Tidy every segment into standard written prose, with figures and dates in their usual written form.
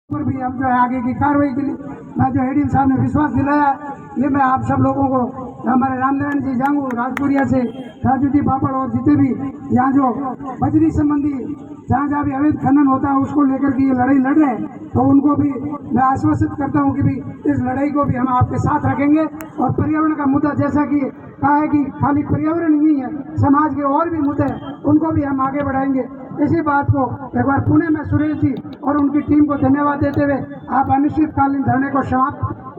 पर भी हम जो है आगे की कार्रवाई के लिए मैं जो एडीएम साहब ने विश्वास दिलाया, ये मैं आप सब लोगों को, हमारे रामनारायण जी जांगू राजपुरिया से राजू जी पापड़ और जितने भी यहाँ जो बजरी संबंधी जहाँ जहाँ भी अवैध खनन होता है उसको लेकर के ये लड़ाई लड़ रहे हैं, तो उनको भी मैं आश्वासित करता हूँ कि भी इस लड़ाई को भी हम आपके साथ रखेंगे। और पर्यावरण का मुद्दा जैसा कि कहा है कि खाली पर्यावरण ही नहीं है, समाज के और भी मुद्दे हैं, उनको भी हम आगे बढ़ाएंगे। इसी बात को एक बार पुणे में सुरेश जी और उनकी टीम को धन्यवाद देते हुए आप अनिश्चितकालीन धरने को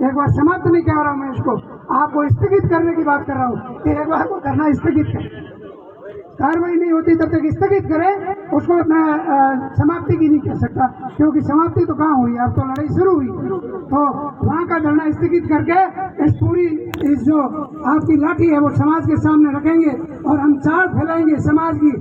एक बार समाप्त नहीं कह रहा हूँ मैं, इसको आपको स्थगित करने की बात कर रहा हूँ कि एक बार को करना स्थगित करें, कार्रवाई नहीं होती तब तक स्थगित करें, उसको मैं समाप्ति की नहीं कह सकता, क्योंकि समाप्ति तो कहाँ हुई, अब तो लड़ाई शुरू हुई। तो वहाँ का धरना स्थगित करके इस जो आपकी लाठी है वो समाज के सामने रखेंगे और हम चार फैलाएंगे समाज की,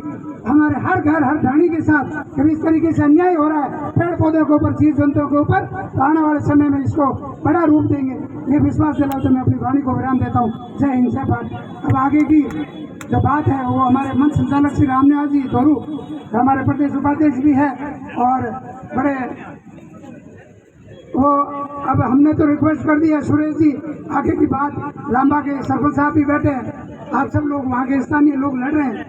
हमारे हर घर हर ढाणी के साथ कि इस तरीके से अन्याय हो रहा है पेड़ पौधों के ऊपर, जीव जंतुओं के ऊपर, तो आने वाले समय में इसको बड़ा रूप देंगे। ये विश्वास दिलाते मैं अपनी वाणी को विराम देता हूँ। जय हिंद, जय भारत। अब आगे की जो बात है वो हमारे मंच संचालक श्री रामनिवास जी धोरू, हमारे प्रदेश उपाध्यक्ष भी है और बड़े वो, अब हमने तो रिक्वेस्ट कर दी है सुरेश जी, आगे की बात लांबा के सरपंच साहब भी बैठे हैं, आप सब लोग वहाँ के स्थानीय लोग लड़ रहे हैं,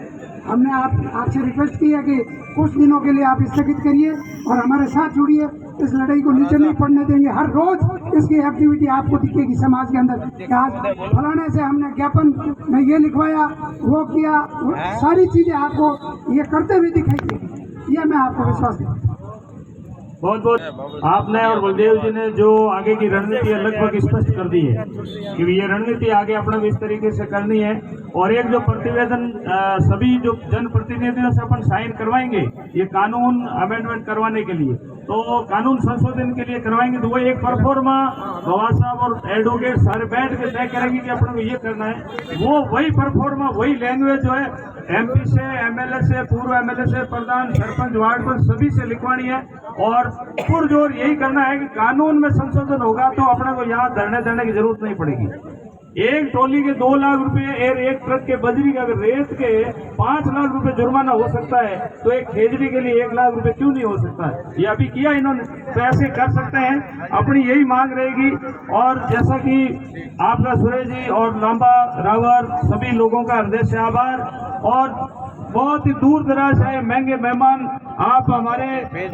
हमने आपसे रिक्वेस्ट की है कि कुछ दिनों के लिए आप स्थगित करिए और हमारे साथ जुड़िए, इस लड़ाई को नीचे नहीं पड़ने देंगे। हर रोज इसकी एक्टिविटी आपको दिखेगी समाज के अंदर कि आज फलाने से हमने ज्ञापन में ये लिखवाया, वो किया, सारी चीजें आपको ये करते हुए दिखाई देगी, ये मैं आपको विश्वास देता हूँ। बहुत बहुत आपने और बलदेव जी ने जो आगे की रणनीति लगभग स्पष्ट कर दी है कि ये रणनीति आगे अपने इस तरीके से करनी है। और एक जो प्रतिवेदन सभी जो जनप्रतिनिधियों से अपन साइन करवाएंगे ये कानून अमेंडमेंट करवाने के लिए, तो कानून संशोधन के लिए करवाएंगे, तो वो एक परफॉर्मा गवाह साहब और एडवोकेट सारे बैठ के तय करेंगे कि अपने को ये करना है। वो वही परफॉर्मा वही लैंग्वेज जो है एमपी से, एमएलए से, पूर्व एमएलए से, प्रधान, सरपंच, वार्ड पर सभी से लिखवानी है और पुरजोर यही करना है कि कानून में संशोधन होगा तो अपने को यहाँ धरने देने की जरूरत नहीं पड़ेगी। एक टोली के 2 लाख रुपए और एक ट्रक के बजरी का अगर रेत के 5 लाख रुपए जुर्माना हो सकता है तो एक खेजड़ी के लिए 1 लाख रुपए क्यों नहीं हो सकता है? ये अभी किया इन्होंने, तो ऐसे कर सकते हैं, अपनी यही मांग रहेगी। और जैसा कि आपका सुरेश जी और लांबा रावर सभी लोगों का हृदय से आभार। और बहुत ही दूर दराज है महंगे मेहमान, आप हमारे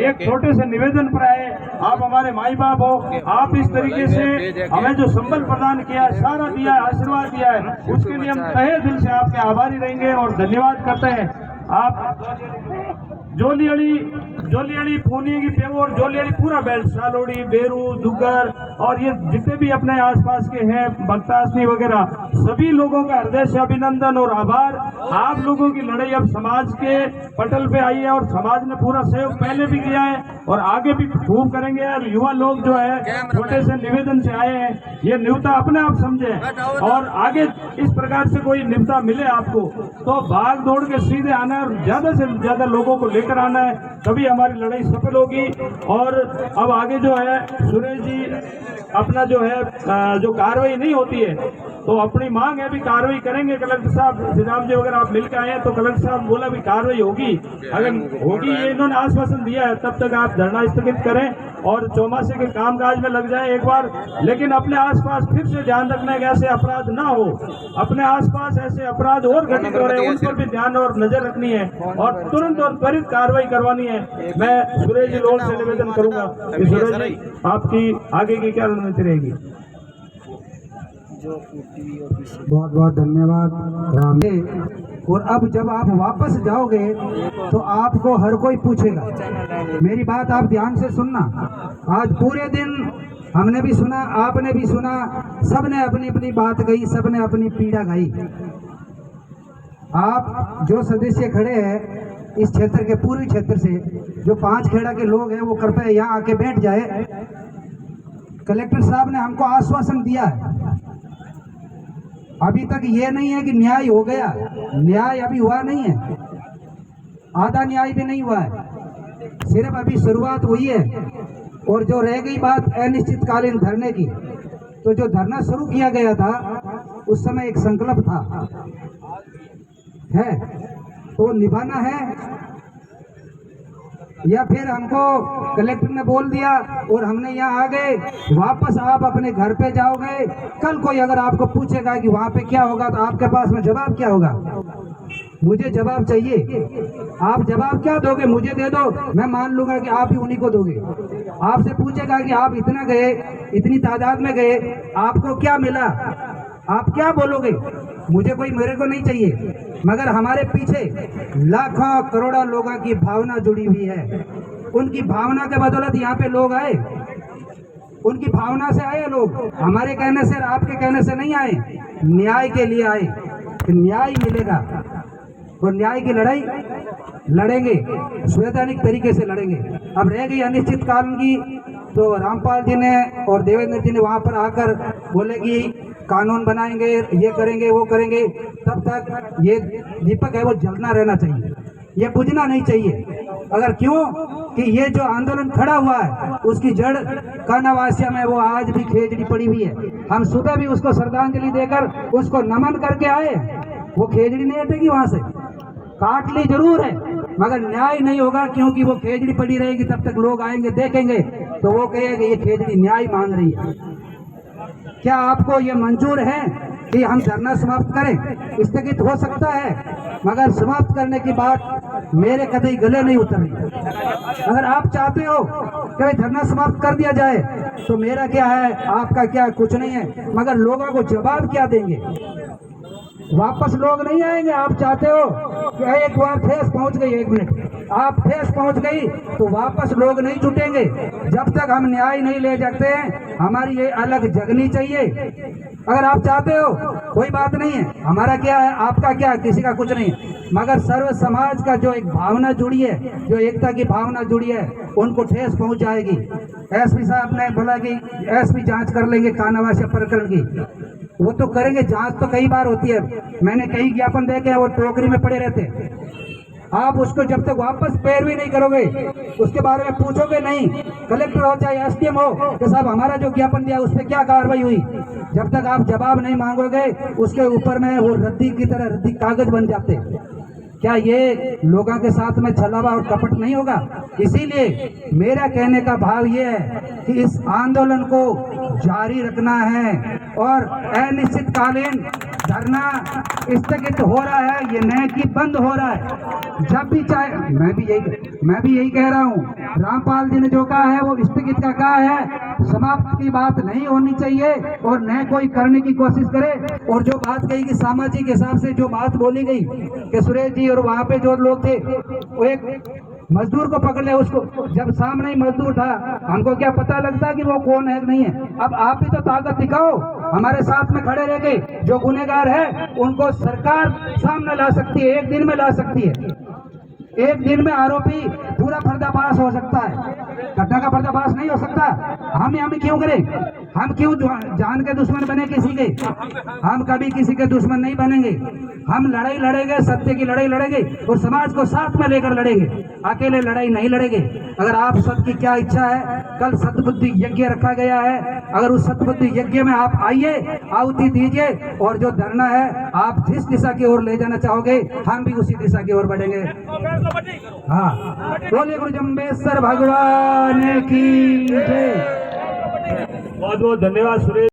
एक छोटे से निवेदन पर आए, आप हमारे माई बाप हो, आप इस तरीके से हमें जो संबल प्रदान किया, सहारा दिया, आशीर्वाद दिया है, उसके लिए हम तहे दिल से आपके आभारी रहेंगे और धन्यवाद करते हैं। आप जोलियाड़ी पूनी की पेवर, जोलियाड़ी पूरा बेल्ट, सालोड़ी, बेरू, दुगर और ये जितने भी अपने आसपास के हैं बक्तासनी वगैरह, सभी लोगों का हृदय से अभिनंदन और आभार। आप लोगों की लड़ाई अब समाज के पटल पे आई है और समाज ने पूरा सहयोग पहले भी किया है और आगे भी खूब करेंगे। और युवा लोग जो है छोटे से निवेदन से आए हैं, ये न्यूनता अपने आप समझे और आगे इस प्रकार से कोई न्यूनता मिले आपको तो भाग दौड़ के सीधे आना है और ज्यादा से ज्यादा लोगों को लेकर आना है, तभी हमारी लड़ाई सफल होगी। और अब आगे जो है सुरेश जी अपना जो है जो कार्रवाई नहीं होती है तो अपनी मांग है भी कार्रवाई करेंगे। कलेक्टर साहब श्री राम जी वगैरह आप मिलकर आए तो कलेक्टर साहब बोला भी कार्रवाई होगी, अगर होगी ये इन्होंने आश्वासन दिया है, तब तक आप धरना स्थगित करें और चौमासे के कामकाज में लग जाए एक बार। लेकिन अपने आसपास फिर से ध्यान रखना है कि ऐसे अपराध ना हो, अपने आसपास ऐसे अपराध और घटित हो रहे हैं उन पर भी ध्यान और नजर रखनी है और तुरंत और त्वरित कार्रवाई करवानी है। मैं सुरेश जी लोग से निवेदन करूंगा कि सुरेश जी आपकी आगे की क्या रणनीति रहेगी? बहुत बहुत धन्यवाद राम। और अब जब आप वापस जाओगे तो आपको हर कोई पूछेगा, मेरी बात आप ध्यान से सुनना। आज पूरे दिन हमने भी सुना, आपने भी सुना, सबने अपनी अपनी बात कही, सबने अपनी पीड़ा गाई। आप जो सदस्य खड़े हैं इस क्षेत्र के, पूर्वी क्षेत्र से जो 5 खेड़ा के लोग हैं, वो कृपया यहाँ आके बैठ जाए। कलेक्टर साहब ने हमको आश्वासन दिया है, अभी तक ये नहीं है कि न्याय हो गया, न्याय अभी हुआ नहीं है, आधा न्याय भी नहीं हुआ है, सिर्फ अभी शुरुआत हुई है। और जो रह गई बात अनिश्चितकालीन धरने की, तो जो धरना शुरू किया गया था उस समय एक संकल्प था है तो निभाना है। या फिर हमको कलेक्टर ने बोल दिया और हमने यहाँ आ गए, वापस आप अपने घर पे जाओगे। कल कोई अगर आपको पूछेगा कि वहाँ पे क्या होगा तो आपके पास में जवाब क्या होगा? मुझे जवाब चाहिए। आप जवाब क्या दोगे? मुझे दे दो, मैं मान लूंगा कि आप ही उन्हीं को दोगे। आपसे पूछेगा कि आप इतना गए, इतनी तादाद में गए, आपको क्या मिला, आप क्या बोलोगे? मुझे कोई मेरे को नहीं चाहिए। मगर हमारे पीछे लाखों करोड़ों लोगों की भावना जुड़ी हुई है। उनकी भावना के बदौलत यहाँ पे लोग आए, उनकी भावना से आए लोग, हमारे कहने से, आपके कहने से नहीं आए। न्याय के लिए आए कि न्याय मिलेगा, और न्याय की लड़ाई लड़ेंगे, संवैधानिक तरीके से लड़ेंगे। अब रह गई अनिश्चित काल की, तो रामपाल जी ने और देवेंद्र जी ने वहाँ पर आकर बोले कि कानून बनाएंगे, ये करेंगे, वो करेंगे। तब तक ये दीपक है वो जलना रहना चाहिए, ये बुझना नहीं चाहिए। अगर क्यों कि ये जो आंदोलन खड़ा हुआ है उसकी जड़ कानावासिया में वो आज भी खेजड़ी पड़ी हुई है। हम सुबह भी उसको श्रद्धांजलि देकर उसको नमन करके आए, वो खेजड़ी नहीं हटेगी वहां से। काट ली जरूर है मगर न्याय नहीं होगा, क्योंकि वो खेजड़ी पड़ी रहेगी। तब तक लोग आएंगे, देखेंगे तो वो कहेंगे ये खेजड़ी न्याय मांग रही है। क्या आपको ये मंजूर है कि हम धरना समाप्त करें? स्थगित हो सकता है, मगर समाप्त करने की बात मेरे कभी गले नहीं उतर रही। अगर आप चाहते हो कि धरना समाप्त कर दिया जाए तो मेरा क्या है, आपका क्या, कुछ नहीं है। मगर लोगों को जवाब क्या देंगे? वापस लोग नहीं आएंगे। आप चाहते हो कि एक बार ठेस पहुंच गई, 1 मिनट आप ठेस पहुंच गई तो वापस लोग नहीं जुटेंगे। जब तक हम न्याय नहीं ले सकते हैं, हमारी ये अलग जगनी चाहिए। अगर आप चाहते हो कोई बात नहीं है, हमारा क्या है, आपका क्या, किसी का कुछ नहीं है। मगर सर्व समाज का जो एक भावना जुड़ी है, जो एकता की भावना जुड़ी है, उनको ठेस पहुंच जाएगी। एसपी साहब ने बोला कि एसपी जांच कर लेंगे कानावासिया प्रकरण की, वो तो करेंगे। जांच तो कई बार होती है, मैंने कई ज्ञापन देखे हैं, वो टोकरी में पड़े रहते हैं। आप उसको जब तक वापस पैरवी नहीं करोगे, उसके बारे में पूछोगे नहीं, कलेक्टर हो चाहे एसडीएम हो कि साहब हमारा जो ज्ञापन दिया उस पर क्या कार्रवाई हुई, जब तक आप जवाब नहीं मांगोगे उसके ऊपर में वो रद्दी की तरह रद्दी कागज बन जाते। क्या ये लोगों के साथ में छलावा और कपट नहीं होगा? इसीलिए मेरा कहने का भाव ये है कि इस आंदोलन को जारी रखना है और अनिश्चितकालीन धरना स्थगित हो रहा है, ये नहीं कि बंद हो रहा है। जब भी चाहे, मैं भी यही कह रहा हूँ, रामपाल जी ने जो कहा है वो स्थगित का कहा है, समाप्त की बात नहीं होनी चाहिए और न कोई करने की कोशिश करे। और जो बात कही कि सामाजिक हिसाब से जो बात बोली गई कि सुरेश जी और वहाँ पे जो लोग थे वो एक मजदूर को पकड़ लिया, उसको जब सामने ही मजदूर था, हमको क्या पता लगता कि वो कौन है नहीं है। अब आप ही तो ताकत दिखाओ, हमारे साथ में खड़े रह के जो गुनहगार है उनको सरकार सामने ला सकती है, 1 दिन में ला सकती है। 1 दिन में आरोपी पूरा पर्दाफाश हो सकता है, घटना का पर्दाफाश नहीं हो सकता। हम क्यों करें? हम क्यों जान के दुश्मन बने किसी के? हम कभी किसी के दुश्मन नहीं बनेंगे। हम लड़ाई लड़ेंगे, सत्य की लड़ाई लड़ेंगे और समाज को साथ में लेकर लड़ेंगे, अकेले लड़ाई नहीं लड़ेंगे। अगर आप सबकी क्या इच्छा है, कल सतबुद्धि यज्ञ रखा गया है, अगर उस सतबुद्धि यज्ञ में आप आइए, आहुति दीजिए और जो धरना है आप जिस दिशा की ओर ले जाना चाहोगे हम भी उसी दिशा की ओर बढ़ेंगे। हाँ, बोले गुरु जम्बेश्वर भगवान की जय। बहुत बहुत धन्यवाद सुरेश।